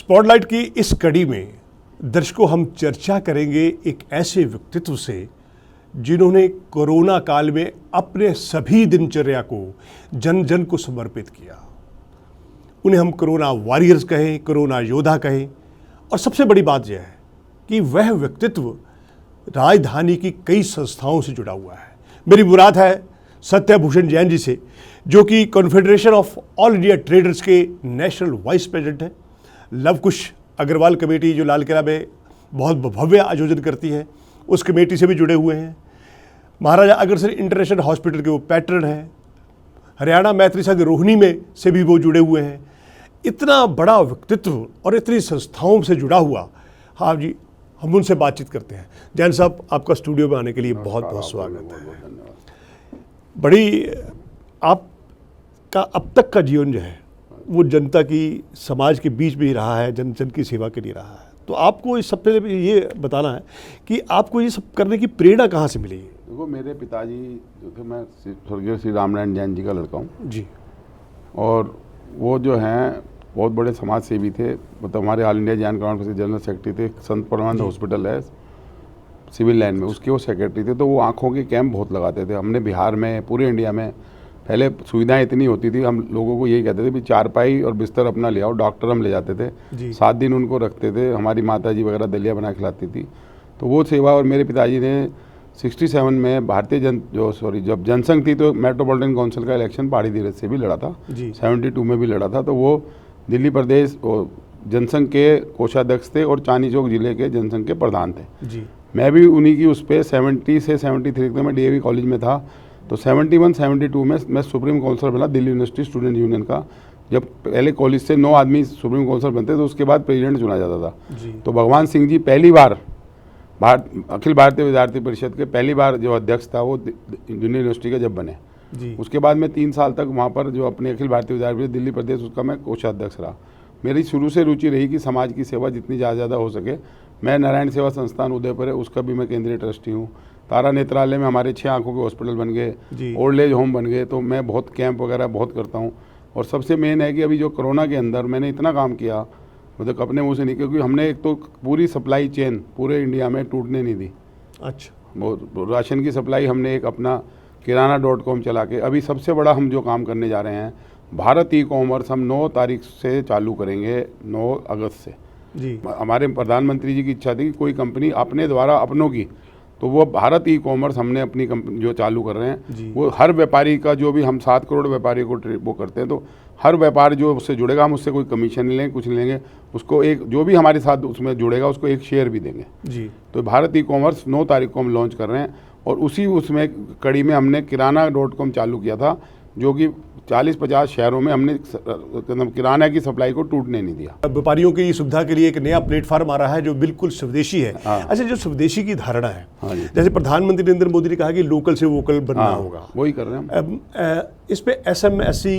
Spotlight की इस कड़ी में दर्शकों हम चर्चा करेंगे एक ऐसे व्यक्तित्व से जिन्होंने कोरोना काल में अपने सभी दिनचर्या को जन जन को समर्पित किया। उन्हें हम कोरोना वॉरियर्स कहें, कोरोना योद्धा कहें, और सबसे बड़ी बात यह है कि वह व्यक्तित्व राजधानी की कई संस्थाओं से जुड़ा हुआ है। मेरी मुराद है सत्यभूषण जैन जी से, जो कि confederation of all India traders के नेशनल वाइस प्रेसिडेंट हैं। लवकुश अग्रवाल कमेटी जो लाल किला में बहुत भव्य आयोजन करती है, उस कमेटी से भी जुड़े हुए हैं। महाराजा अग्रसेन इंटरनेशनल हॉस्पिटल के वो पैटर्न हैं। हरियाणा मैत्री संघ रोहिणी में से भी वो जुड़े हुए हैं। इतना बड़ा व्यक्तित्व और इतनी संस्थाओं से जुड़ा हुआ, हाँ जी, हम उनसे बातचीत करते हैं। जैन साहब, आपका स्टूडियो में आने के लिए बहुत बहुत स्वागत है। बड़ी आपका अब तक का जीवन जो है वो जनता की, समाज के बीच में ही रहा है, जन जन की सेवा के लिए रहा है। तो आपको इस सब पे ये बताना है कि आपको ये सब करने की प्रेरणा कहाँ से मिली? देखो, मेरे पिताजी जो थे, मैं स्वर्गीय श्री रामनारायण जैन जी का लड़का हूँ जी, और वो जो हैं बहुत बड़े समाज सेवी थे। मतलब हमारे ऑल इंडिया जैन कॉन्फ्रेंस के जनरल सेक्रेटरी थे। संत परमानंद हॉस्पिटल है सिविल लाइन में, उसके वो सेक्रेटरी थे। तो वो आँखों के कैंप बहुत लगाते थे। हमने बिहार में, पूरे इंडिया में पहले सुविधाएं इतनी होती थी, हम लोगों को यही कहते थे कि चारपाई और बिस्तर अपना ले आओ। डॉक्टर हम ले जाते थे, 7 दिन उनको रखते थे। हमारी माता जी वगैरह दलिया बना खिलाती थी। तो वो सेवा, और मेरे पिताजी ने 67 में जब जनसंघ थी तो मेट्रोपॉलिटन काउंसिल का इलेक्शन पहाड़ी धीरज से भी लड़ा था, 72 में भी लड़ा था। तो वो दिल्ली प्रदेश जनसंघ के कोषाध्यक्ष थे और चांदनी चौक जिले के जनसंघ के प्रधान थे जी। मैं भी उन्हीं की उस पर 70 से 73 तक मैं DAV कॉलेज में था। तो 71-72 में मैं सुप्रीम काउंसिलर बना दिल्ली यूनिवर्सिटी स्टूडेंट यूनियन का। जब पहले कॉलेज से 9 आदमी सुप्रीम काउंसिलर बनते तो उसके बाद प्रेसिडेंट चुना जाता था जी। तो भगवान सिंह जी पहली बार अखिल भारतीय विद्यार्थी परिषद के पहली बार जो अध्यक्ष था वो दिल्ली यूनिवर्सिटी का जब बने जी। उसके बाद मैं 3 साल तक वहाँ पर जो अपने अखिल भारतीय विद्यार्थी परिषद दिल्ली प्रदेश, उसका मैं कोषाध्यक्ष रहा। मेरी शुरू से रुचि रही कि समाज की सेवा जितनी ज़्यादा हो सके। मैं नारायण सेवा संस्थान उदयपुर है, उसका भी मैं केंद्रीय ट्रस्टी हूँ। तारा नेत्रालय में हमारे 6 आंखों के हॉस्पिटल बन गए, ओल्ड एज होम बन गए। तो मैं बहुत कैंप वगैरह बहुत करता हूँ। और सबसे मेन है कि अभी जो कोरोना के अंदर मैंने इतना काम किया, मतलब अपने मुँह से नहीं, क्योंकि हमने एक तो पूरी सप्लाई चेन पूरे इंडिया में टूटने नहीं दी। अच्छा, वो राशन की सप्लाई हमने एक अपना kirana.com चला के, अभी सबसे बड़ा हम जो काम करने जा रहे हैं, भारत ई-कॉमर्स हम 9 तारीख से चालू करेंगे, 9 अगस्त से जी। हमारे प्रधानमंत्री जी की इच्छा थी कि कोई कंपनी अपने द्वारा अपनों की, तो वो भारत ई-कॉमर्स हमने अपनी कंपनी जो चालू कर रहे हैं, वो हर व्यापारी का, जो भी हम 7 करोड़ व्यापारी को वो करते हैं, तो हर व्यापार जो उससे जुड़ेगा, हम उससे कोई कमीशन नहीं लेंगे, कुछ नहीं लेंगे। उसको एक, जो भी हमारे साथ उसमें जुड़ेगा उसको एक शेयर भी देंगे जी। तो भारत ई-कॉमर्स 9 तारीख को हम लॉन्च कर रहे हैं। और उसमें कड़ी में हमने kirana.com चालू किया था, जो कि 40-50 शहरों में हमने किराना की सप्लाई को टूटने नहीं दिया। व्यापारियों की सुविधा के लिए एक नया प्लेटफॉर्म आ रहा है जो बिल्कुल स्वदेशी है। हाँ। अच्छा, जो स्वदेशी की धारणा है, हाँ, जैसे प्रधानमंत्री नरेंद्र मोदी ने कहा कि लोकल से वोकल बनना होगा, वही कर रहे हैं हम। इस पे SMSE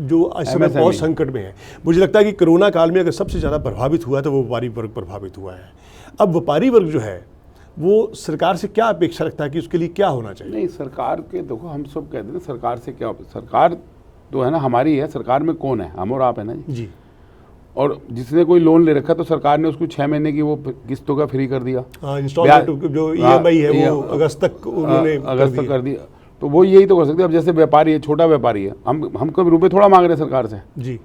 जो इस समय बहुत संकट में है, मुझे लगता है कि कोरोना काल में अगर सबसे ज़्यादा प्रभावित हुआ तो वो व्यापारी वर्ग प्रभावित हुआ है। अब व्यापारी वर्ग जो है वो सरकार से क्या अपेक्षा रखता है कि उसके लिए क्या होना चाहिए? नहीं, सरकार के, देखो हम सब कहते हैं सरकार से क्या, सरकार तो है ना हमारी है। सरकार में कौन है? हम और आप है ना जी। और जिसने कोई लोन ले रखा तो सरकार ने उसको 6 महीने की वो किस्तों का फ्री कर दिया। इंस्टॉलमेंट जो EMI है वो अगस्त तक उन्होंने कर दिया। तो वो यही तो कर सकते हैं। अब जैसे व्यापारी है, छोटा व्यापारी है, हम कभी रुपये थोड़ा मांग रहे हैं सरकार से जी।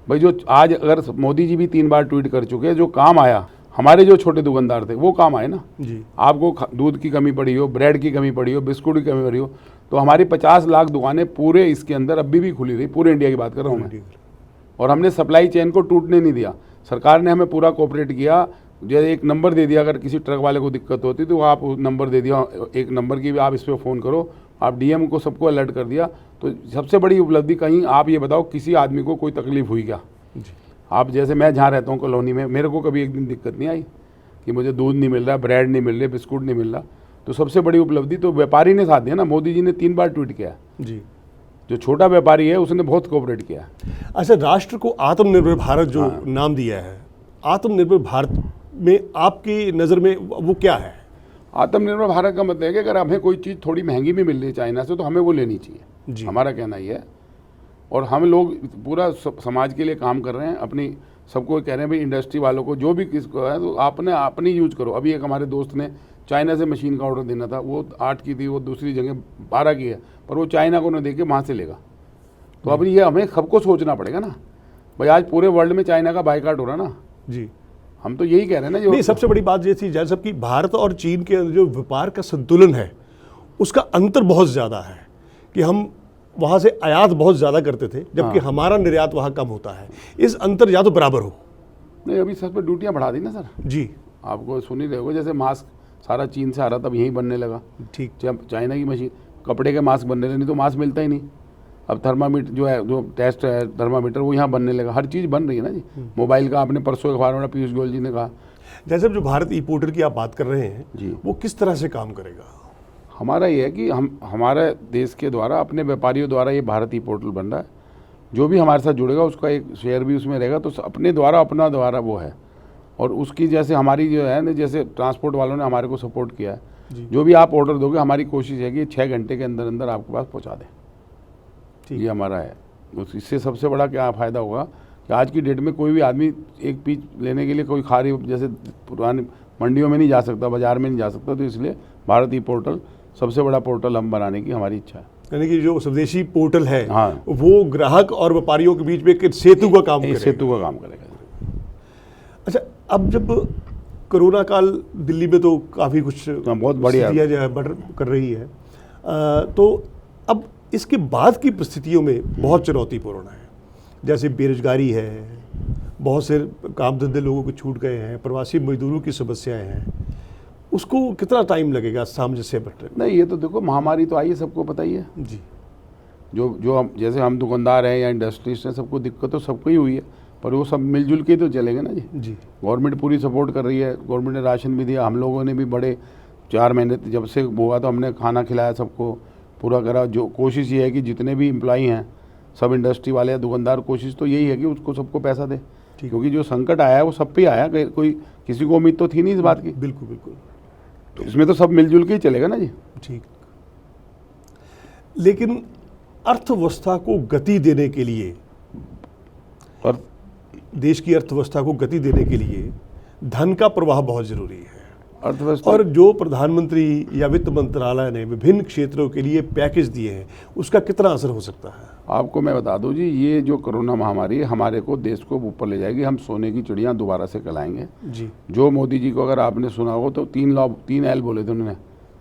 भाई जो आज, अगर मोदी जी भी 3 बार ट्वीट कर चुके हैं, जो काम आया हमारे जो छोटे दुकानदार थे वो काम आए ना जी। आपको दूध की कमी पड़ी हो, ब्रेड की कमी पड़ी हो, बिस्कुट की कमी पड़ी हो, तो हमारी 50 लाख दुकानें पूरे इसके अंदर अभी भी खुली रही। पूरे इंडिया की बात कर रहा हूँ मैं। और हमने सप्लाई चेन को टूटने नहीं दिया। सरकार ने हमें पूरा कोऑपरेट किया। जैसे एक नंबर दे दिया, अगर किसी ट्रक वाले को दिक्कत होती तो आप नंबर दे दिया, एक नंबर की भी आप इस पर फ़ोन करो, आप DM को सबको अलर्ट कर दिया। तो सबसे बड़ी उपलब्धि, कहीं आप ये बताओ किसी आदमी को कोई तकलीफ हुई क्या? आप जैसे मैं जहाँ रहता हूँ कॉलोनी में, मेरे को कभी एक दिन दिक्कत नहीं आई कि मुझे दूध नहीं मिल रहा, ब्रेड नहीं मिल रही, बिस्कुट नहीं मिल रहा। तो सबसे बड़ी उपलब्धि तो व्यापारी ने साथ दिया ना। मोदी जी ने 3 बार ट्वीट किया जी। जो छोटा व्यापारी है उसने बहुत कोऑपरेट किया। अच्छा, राष्ट्र को आत्मनिर्भर भारत जो नाम दिया है, आत्मनिर्भर भारत में आपकी नज़र में वो क्या है? आत्मनिर्भर भारत का मतलब है कि अगर हमें कोई चीज़ थोड़ी महंगी भी मिल रही है चाइना से तो हमें वो लेनी चाहिए। हमारा कहना ये है। और हम लोग पूरा समाज के लिए काम कर रहे हैं, अपनी सबको कह रहे हैं भाई इंडस्ट्री वालों को जो भी किसको है तो आपने अपनी यूज करो। अभी एक हमारे दोस्त ने चाइना से मशीन का ऑर्डर देना था, वो 8 की थी, वो दूसरी जगह 12 की है, पर वो चाइना को न दे के वहाँ से लेगा। तो अब ये हमें सबको सोचना पड़ेगा ना भाई, आज पूरे वर्ल्ड में चाइना का बाइकाट हो रहा ना जी। हम तो यही कह रहे हैं ना। जो नहीं, सबसे बड़ी बात ये थी जैसे साहब कि भारत और चीन के अंदर जो व्यापार का संतुलन है उसका अंतर बहुत ज़्यादा है कि हम वहाँ से आयात बहुत ज़्यादा करते थे जबकि हमारा निर्यात वहाँ कम होता है। इस अंतर या तो बराबर हो। नहीं, अभी सब पे ड्यूटियाँ बढ़ा दी ना सर जी। आपको सुन ही रहे हो, जैसे मास्क सारा चीन से आ रहा था, अब यहीं बनने लगा। ठीक। जब चाइना की मशीन कपड़े के मास्क बनने लगे, नहीं तो मास्क मिलता ही नहीं। अब थर्मामीटर जो है, जो टेस्ट है थर्मामीटर, वो यहाँ बनने लगा। हर चीज़ बन रही है ना जी। मोबाइल का आपने परसों अखबार में पीयूष गोयल जी ने कहा। जैसे जो भारत ई पोर्टल की आप बात कर रहे हैं जी, वो किस तरह से काम करेगा? हमारा ये है कि हम हमारे देश के द्वारा अपने व्यापारियों द्वारा ये भारत ई पोर्टल बन रहा है। जो भी हमारे साथ जुड़ेगा उसका एक शेयर भी उसमें रहेगा, तो अपने द्वारा अपना द्वारा वो है। और उसकी जैसे हमारी जो है ना, जैसे ट्रांसपोर्ट वालों ने हमारे को सपोर्ट किया है, जो भी आप ऑर्डर दोगे हमारी कोशिश है कि 6 घंटे के अंदर अंदर आपके पास पहुँचा दें। ये हमारा है। इससे सबसे बड़ा क्या फ़ायदा होगा कि आज की डेट में कोई भी आदमी एक पीस लेने के लिए कोई खारी जैसे पुरानी मंडियों में नहीं जा सकता, बाजार में नहीं जा सकता, तो इसलिए भारत ई पोर्टल सबसे बड़ा पोर्टल हम बनाने की हमारी इच्छा है। यानी कि जो स्वदेशी पोर्टल है हाँ, वो ग्राहक और व्यापारियों के बीच में एक सेतु का काम करेगा। सेतु का काम करेगा। अच्छा, अब जब कोरोना काल दिल्ली में तो काफ़ी कुछ बहुत बढ़िया स्थितियाँ जो है बढ़ कर रही है, तो अब इसके बाद की परिस्थितियों में बहुत चुनौतीपूर्ण है। जैसे बेरोजगारी है, बहुत से काम धंधे लोगों को छूट गए हैं, प्रवासी मजदूरों की समस्याएं हैं, उसको कितना टाइम लगेगा सामंजस्य बटने? नहीं, ये तो देखो महामारी तो आई है, सबको पता ही है जी। जो हम जैसे हम दुकानदार हैं या इंडस्ट्रीज हैं, सबको दिक्कत तो सबको ही हुई है, पर वो सब मिलजुल के तो चलेंगे ना जी। जी। गवर्नमेंट पूरी सपोर्ट कर रही है, गवर्नमेंट ने राशन भी दिया, हम लोगों ने भी बड़े 4 महीने जब से हुआ तो हमने खाना खिलाया सबको, पूरा करा। जो कोशिश ये है कि जितने भी एम्प्लॉई हैं, सब इंडस्ट्री वाले या दुकानदार, कोशिश तो यही है कि उसको सबको पैसा दे, क्योंकि जो संकट आया है वो सब पे आया, कोई किसी को उम्मीद तो थी नहीं इस बात की। बिल्कुल बिल्कुल। तो इसमें तो सब मिलजुल के ही चलेगा ना जी। ठीक। लेकिन अर्थव्यवस्था को गति देने के लिए, और देश की अर्थव्यवस्था को गति देने के लिए धन का प्रवाह बहुत जरूरी है। अर्थव्यवस्था और जो प्रधानमंत्री या वित्त मंत्रालय ने विभिन्न क्षेत्रों के लिए पैकेज दिए हैं, उसका कितना असर हो सकता है? आपको मैं बता दूं जी, ये जो कोरोना महामारी है हमारे को देश को ऊपर ले जाएगी। हम सोने की चिड़ियाँ दोबारा से कहलाएंगे जी। जो मोदी जी को अगर आपने सुना हो तो 3 L बोले थे उन्होंने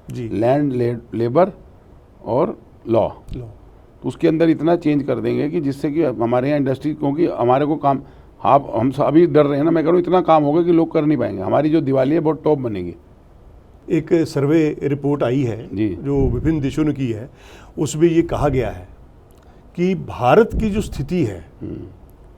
जी, लैंड, लेबर और लॉ। तो उसके अंदर इतना चेंज कर देंगे कि जिससे कि हमारे यहाँ इंडस्ट्री, क्योंकि हमारे को काम हम अभी डर रहे हैं ना, मैं कह रहा हूँ इतना काम होगा कि लोग कर नहीं पाएंगे। हमारी जो दिवाली है बहुत टॉप बनेगी। एक सर्वे रिपोर्ट आई है जी, जो विभिन्न देशों ने की है, उसमें ये कहा गया है कि भारत की जो स्थिति है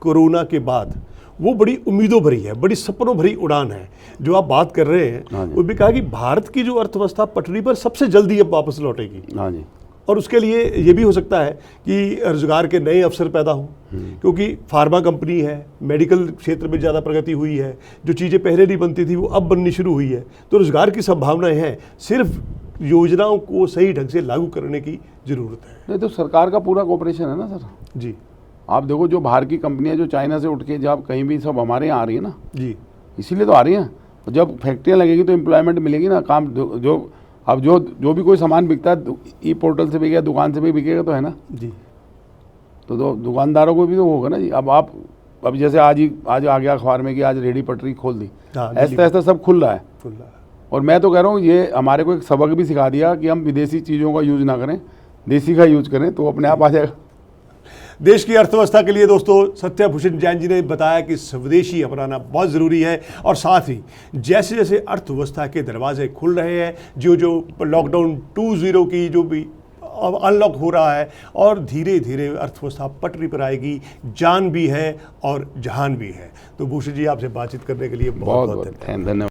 कोरोना के बाद वो बड़ी उम्मीदों भरी है, बड़ी सपनों भरी उड़ान है। जो आप बात कर रहे हैं वो भी कहा कि भारत की जो अर्थव्यवस्था पटरी पर सबसे जल्दी अब वापस लौटेगी। हाँ जी। और उसके लिए ये भी हो सकता है कि रोजगार के नए अवसर पैदा हों, क्योंकि फार्मा कंपनी है, मेडिकल क्षेत्र में ज़्यादा प्रगति हुई है, जो चीज़ें पहले नहीं बनती थी वो अब बननी शुरू हुई है, तो रोजगार की संभावनाएं हैं। सिर्फ योजनाओं को सही ढंग से लागू करने की जरूरत है। नहीं तो सरकार का पूरा कोऑपरेशन है ना सर जी। आप देखो जो बाहर की कंपनियां जो चाइना से उठ के जब कहीं भी सब हमारे यहाँ आ रही है ना जी, इसीलिए तो आ रही हैं। जब फैक्ट्रियाँ लगेगी तो एम्प्लॉयमेंट मिलेगी ना, काम जो अब जो भी कोई सामान बिकता है ई पोर्टल से बिकेगा, दुकान से भी बिकेगा तो है ना जी। तो दुकानदारों को भी तो होगा ना जी। अब जैसे आज आ गया अखबार में कि आज रेडी पटरी खोल दी, ऐसा ऐसा सब खुल रहा है। और मैं तो कह रहा हूँ ये हमारे को एक सबक भी सिखा दिया कि हम विदेशी चीज़ों का यूज़ ना करें, देसी का यूज़ करें, तो अपने आप आ जाएगा। देश की अर्थव्यवस्था के लिए दोस्तों सत्यभूषण जैन जी ने बताया कि स्वदेशी अपनाना बहुत ज़रूरी है, और साथ ही जैसे जैसे अर्थव्यवस्था के दरवाजे खुल रहे हैं, जो लॉकडाउन 2.0 की जो भी अनलॉक हो रहा है, और धीरे धीरे अर्थव्यवस्था पटरी पर आएगी, जान भी है और जहान भी है। तो भूषण जी आपसे बातचीत करने के लिए बहुत बहुत धन्यवाद।